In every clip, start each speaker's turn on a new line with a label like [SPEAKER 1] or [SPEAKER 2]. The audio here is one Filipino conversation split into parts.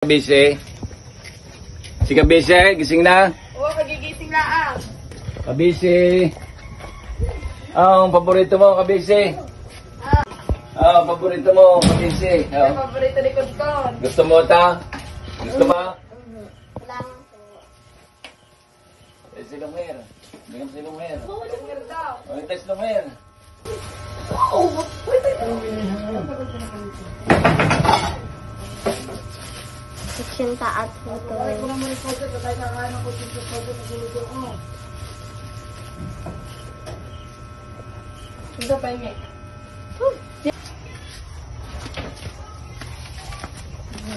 [SPEAKER 1] Kabise. Si Kabise, gising na.
[SPEAKER 2] Oo, kagigising na ah.
[SPEAKER 1] Kabise. Ang paborito mo, Kabise. Paborito mo, Kabise.
[SPEAKER 2] Ang paborito ni Kunton.
[SPEAKER 1] Gusto mo ta? Gusto ba?
[SPEAKER 2] Lang.
[SPEAKER 1] Si Lumer. Bigyan si Lumer.
[SPEAKER 2] Oo, lang daw.
[SPEAKER 1] Ito si Lumer.
[SPEAKER 3] Kutsinta at puto.
[SPEAKER 2] Ito pa yung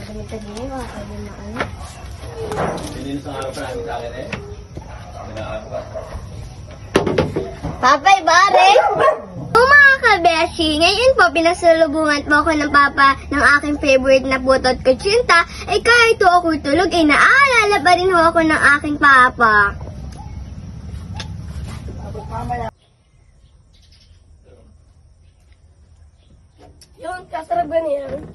[SPEAKER 3] Dami-dami yun, sabi na ano.
[SPEAKER 1] Pinilis ang araw pa namin sa akin eh. Pinaaraw pa.
[SPEAKER 3] Papay, bare! Mga kabeshi, ngayon po pinasalubungan po ako ng papa ng aking favorite na putot kutsinta, ay kahit po ako tulog ay naaalala pa rin ho ako ng aking papa.
[SPEAKER 2] Yung kasarap ganyan.